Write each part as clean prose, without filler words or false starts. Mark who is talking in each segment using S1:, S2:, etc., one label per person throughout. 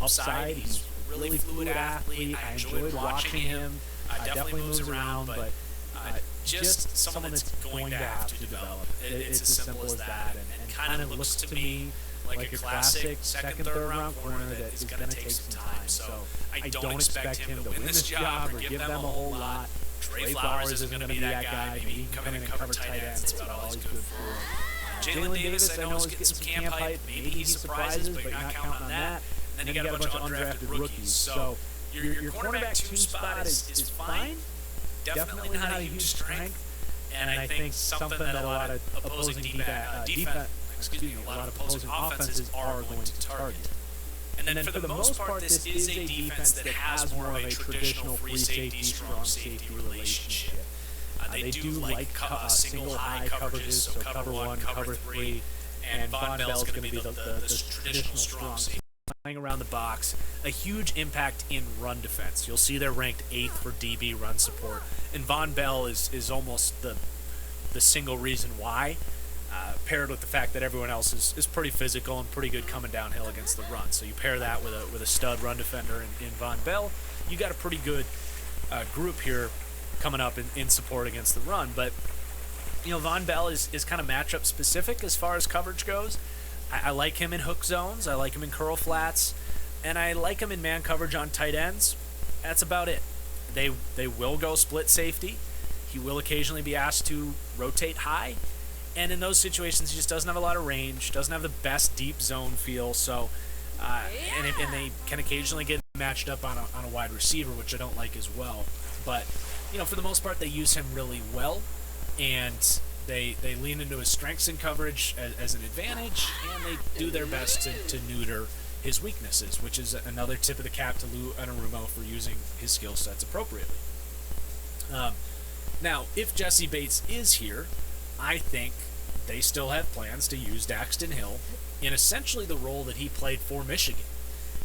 S1: upside. He's a really fluid athlete. I enjoyed watching him. Definitely moves around, but just someone that's going to have to develop. It's as simple as that, and kind of looks to me like a classic second, third round corner that is going to take some time. So I don't expect him to win this job or give them a whole lot. Trey Flowers isn't going to be that guy. Maybe he can come in and cover tight ends. That's about all he's good for. Jalen Davis, I know, is getting some camp hype. Maybe he surprises, but you're not counting on that. And then you got a bunch of undrafted rookies. So your cornerback 2 spot is fine. Definitely not a huge strength. And I think something that a lot of opposing offenses are going to target. And then for the most part, this is a defense that has more of a traditional free safety, strong safety relationship. They do like single high coverages, so cover 1, cover 3, and Von Bell's going to be the traditional strong safety. Playing around the box, a huge impact in run defense. You'll see they're ranked 8th for DB run support, and Von Bell is almost the single reason why, paired with the fact that everyone else is pretty physical and pretty good coming downhill against the run. So you pair that with a stud run defender in Von Bell, you got a pretty good group here coming up in support against the run. But Von Bell is kind of matchup specific as far as coverage goes. I like him in hook zones, I like him in curl flats, and I like him in man coverage on tight ends. That's about it. They will go split safety. He will occasionally be asked to rotate high, and in those situations he just doesn't have a lot of range, doesn't have the best deep zone feel. So and they can occasionally get matched up on a wide receiver, which I don't like as well. But for the most part, they use him really well, and they lean into his strengths in coverage as an advantage, and they do their best to neuter his weaknesses, which is another tip of the cap to Lou Anarumo for using his skill sets appropriately. Now, if Jesse Bates is here, I think they still have plans to use Daxton Hill in essentially the role that he played for Michigan,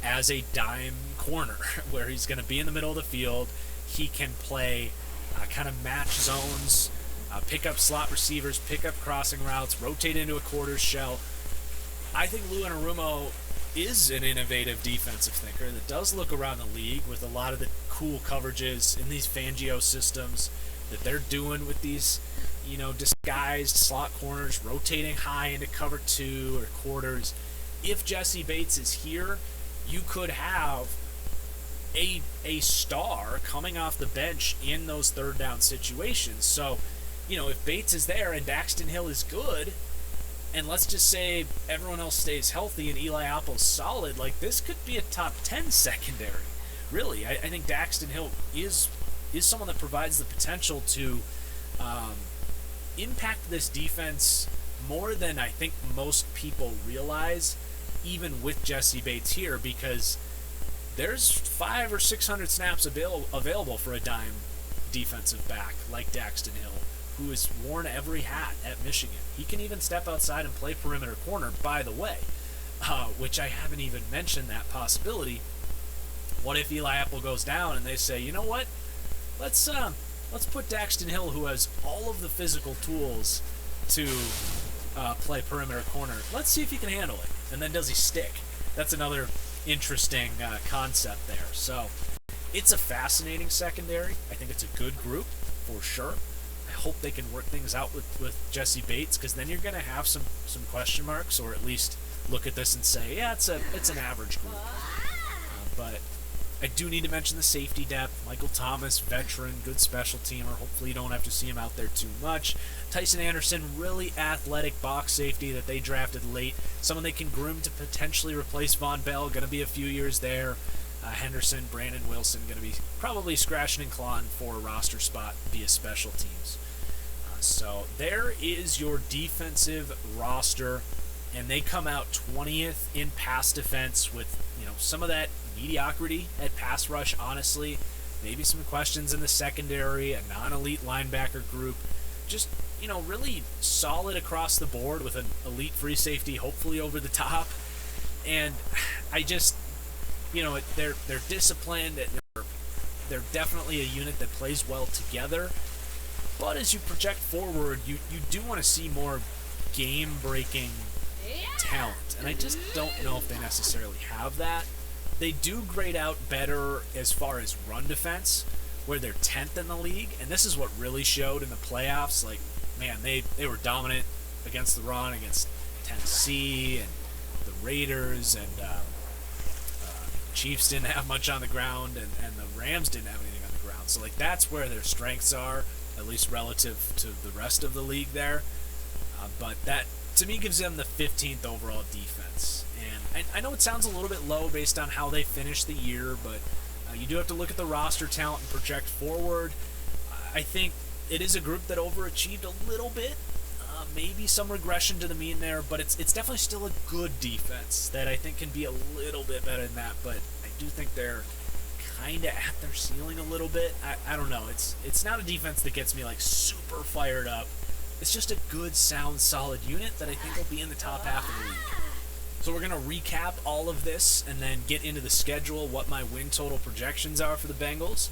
S1: as a dime corner, where he's going to be in the middle of the field. He can play kind of match zones, pick up slot receivers, pick up crossing routes, rotate into a quarters shell. I think Lou Anarumo is an innovative defensive thinker that does look around the league with a lot of the cool coverages in these Fangio systems that they're doing with these, disguised slot corners, rotating high into cover 2 or quarters. If Jesse Bates is here, you could have a star coming off the bench in those third down situations. So, if Bates is there and Daxton Hill is good, and let's just say everyone else stays healthy and Eli Apple's solid, like, this could be a top 10 secondary. Really, I think Daxton Hill is someone that provides the potential to impact this defense more than I think most people realize, even with Jesse Bates here, because there's 500 or 600 snaps available for a dime defensive back like Daxton Hill, who has worn every hat at Michigan. He can even step outside and play perimeter corner, by the way, which I haven't even mentioned that possibility. What if Eli Apple goes down and they say, you know what, let's put Daxton Hill, who has all of the physical tools to play perimeter corner, let's see if he can handle it, and then does he stick? That's another interesting concept there. So it's a fascinating secondary. I think it's a good group for sure. I hope they can work things out with Jesse Bates, because then you're going to have some question marks, or at least look at this and say, yeah, it's an average group. But I do need to mention the safety depth. Michael Thomas, veteran, good special teamer. Hopefully you don't have to see him out there too much. Tyson Anderson, really athletic box safety that they drafted late. Someone they can groom to potentially replace Von Bell. Going to be a few years there. Henderson, Brandon Wilson, going to be probably scratching and clawing for a roster spot via special teams. So there is your defensive roster, and they come out 20th in pass defense with some of that mediocrity at pass rush, honestly. Maybe some questions in the secondary, a non-elite linebacker group. Just, really solid across the board with an elite free safety, hopefully over the top. And I just, they're disciplined. They're definitely a unit that plays well together. But as you project forward, you do want to see more game-breaking talent. And I just don't know if they necessarily have that. They do grade out better as far as run defense, where they're 10th in the league, and this is what really showed in the playoffs. Like, man, they were dominant against the run, against Tennessee and the Raiders, and Chiefs didn't have much on the ground, and the Rams didn't have anything on the ground. So, like, that's where their strengths are, at least relative to the rest of the league there. But that, to me, gives them the 15th overall defense. And I know it sounds a little bit low based on how they finished the year, but you do have to look at the roster talent and project forward. I think it is a group that overachieved a little bit. Maybe some regression to the mean there, but it's definitely still a good defense that I think can be a little bit better than that. But I do think they're kind of at their ceiling a little bit. I don't know. It's not a defense that gets me like super fired up. It's just a good, sound, solid unit that I think will be in the top half of the league. So we're going to recap all of this and then get into the schedule, what my win total projections are for the Bengals.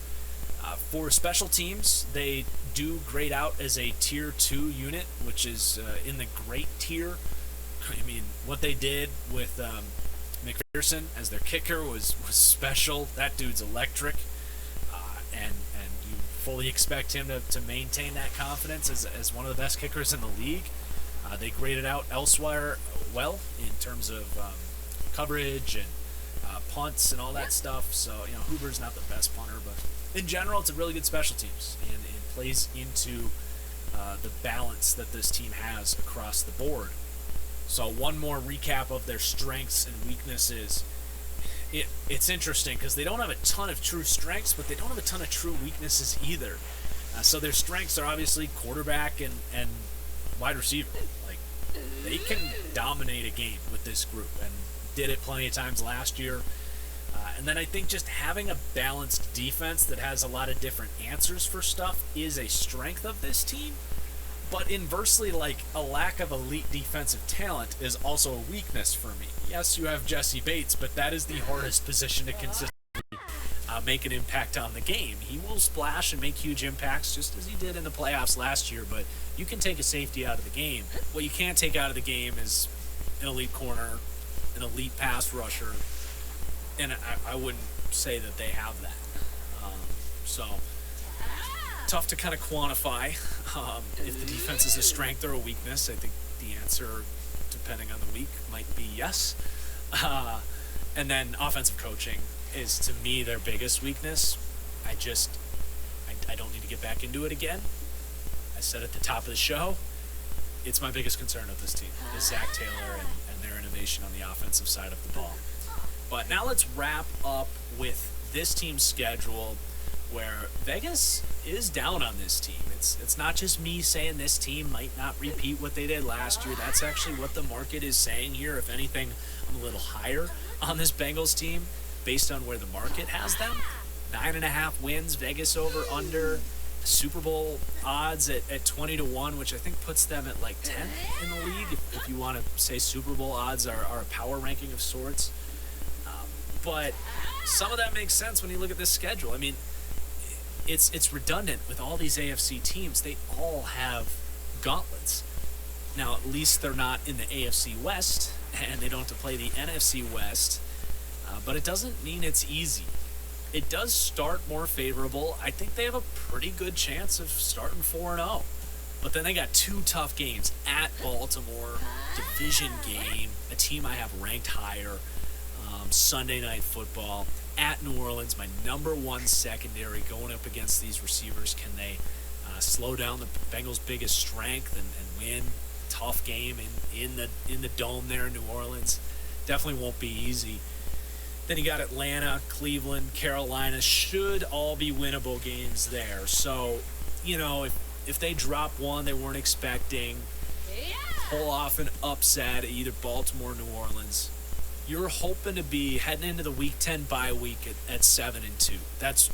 S1: For special teams, they do grade out as a Tier 2 unit, which is in the great tier. I mean, what they did with McPherson as their kicker was special. That dude's electric, and you fully expect him to maintain that confidence as one of the best kickers in the league. They graded out elsewhere well in terms of coverage and punts and all that stuff. So, you know, Hoover's not the best punter, but in general, it's a really good special teams, and it plays into the balance that this team has across the board. So one more recap of their strengths and weaknesses. It's interesting because they don't have a ton of true strengths, but they don't have a ton of true weaknesses either. So their strengths are obviously quarterback and wide receiver. Like, they can dominate a game with this group, and did it plenty of times last year. And then I think just having a balanced defense that has a lot of different answers for stuff is a strength of this team. But inversely, like, a lack of elite defensive talent is also a weakness for me. Yes, you have Jesse Bates, but that is the hardest position to consistently make an impact on the game. He will splash and make huge impacts just as he did in the playoffs last year, but you can take a safety out of the game. What you can't take out of the game is an elite corner, an elite pass rusher, and I wouldn't say that they have that. So tough to kind of quantify if the defense is a strength or a weakness. I think the answer, depending on the week, might be yes. And then offensive coaching is, to me, their biggest weakness. I don't need to get back into it again. I said at the top of the show, it's my biggest concern of this team is Zach Taylor and their innovation on the offensive side of the ball. But now let's wrap up with this team's schedule, where Vegas is down on this team. It's not just me saying this team might not repeat what they did last year. That's actually what the market is saying here. If anything, I'm a little higher on this Bengals team based on where the market has them. 9.5 wins, Vegas over under. Super Bowl odds at 20-1, which I think puts them at like 10th in the league. If you want to say Super Bowl odds are a power ranking of sorts. But some of that makes sense when you look at this schedule. I mean, it's redundant with all these AFC teams. They all have gauntlets. Now, at least they're not in the AFC West, and they don't have to play the NFC West. But it doesn't mean it's easy. It does start more favorable. I think they have a pretty good chance of starting 4-0. But then they got 2 tough games at Baltimore, division game, a team I have ranked higher, Sunday Night Football, at New Orleans, my number 1 secondary going up against these receivers. Can they slow down the Bengals' biggest strength and win? Tough game in the dome there in New Orleans. Definitely won't be easy. Then you got Atlanta, Cleveland, Carolina. Should all be winnable games there. So, you know, if they drop one they weren't expecting, pull off an upset at either Baltimore or New Orleans, you're hoping to be heading into the Week 10 bye week at 7-2. That's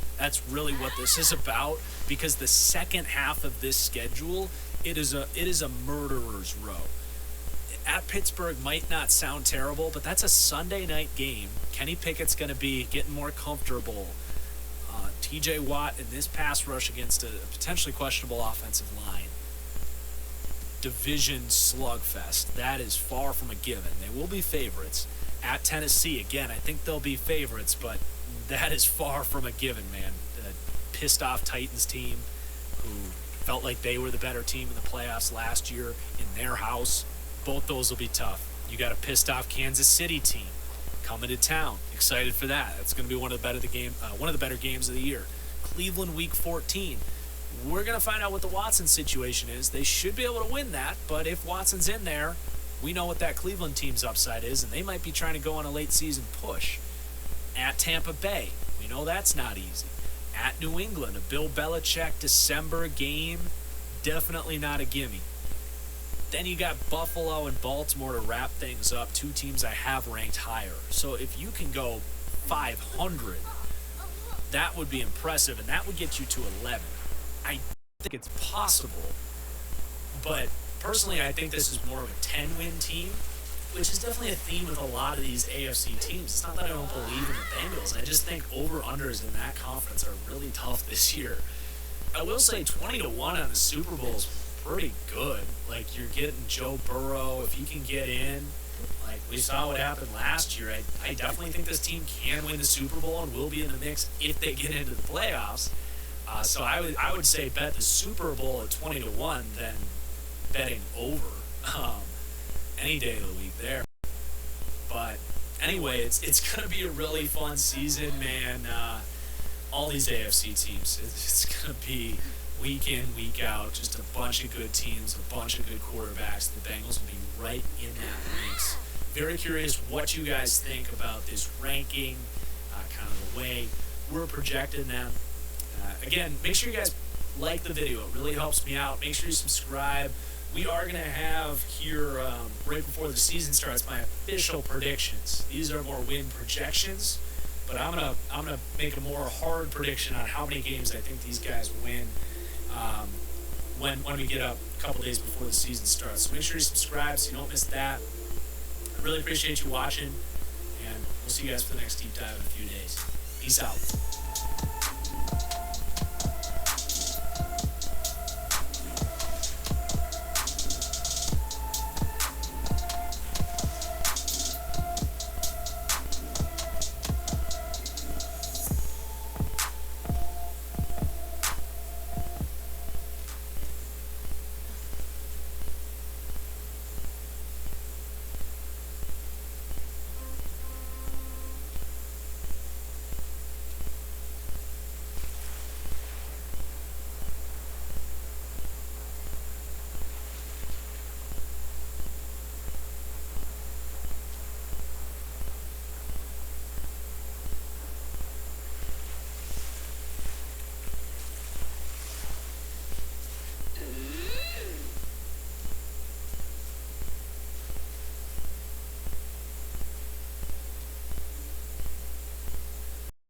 S1: really what this is about, because the second half of this schedule, it is a murderer's row. At Pittsburgh might not sound terrible, but that's a Sunday night game. Kenny Pickett's going to be getting more comfortable. TJ Watt in this pass rush against a potentially questionable offensive line. Division slugfest. That is far from a given. They will be favorites, At Tennessee, again, I think they'll be favorites, but that is far from a given, man. A pissed off Titans team who felt like they were the better team in the playoffs last year in their house. Both those will be tough. You got a pissed off Kansas City team coming to town. Excited for that. That's going to be one of the better games of the year. Cleveland Week 14. We're going to find out what the Watson situation is. They should be able to win that, but if Watson's in there, we know what that Cleveland team's upside is, and they might be trying to go on a late season push. At Tampa Bay, we know that's not easy. At New England, a Bill Belichick December game, definitely not a gimme. Then you got Buffalo and Baltimore to wrap things up, two teams I have ranked higher. So if you can go 500, that would be impressive, and that would get you to 11. I think it's possible, but personally I think this is more of a 10-win team, which is definitely a theme with a lot of these AFC teams. It's not that I don't believe in the Bengals. I just think over-unders in that conference are really tough this year. I will say 20-1 on the Super Bowl is pretty good. Like, you're getting Joe Burrow. If he can get in, like we saw what happened last year, I definitely think this team can win the Super Bowl and will be in the mix if they get into the playoffs. So I would say bet the Super Bowl at 20-1 than betting over any day of the week there. But anyway, it's going to be a really fun season, man. All these AFC teams, it's going to be week in, week out, just a bunch of good teams, a bunch of good quarterbacks. The Bengals will be right in that mix. Very curious what you guys think about this ranking, kind of the way we're projecting them. Again, make sure you guys like the video. It really helps me out. Make sure you subscribe. We are going to have here, right before the season starts, my official predictions. These are more win projections, but I'm gonna make a more hard prediction on how many games I think these guys win when we get up a couple days before the season starts. So make sure you subscribe so you don't miss that. I really appreciate you watching, and we'll see you guys for the next deep dive in a few days. Peace out.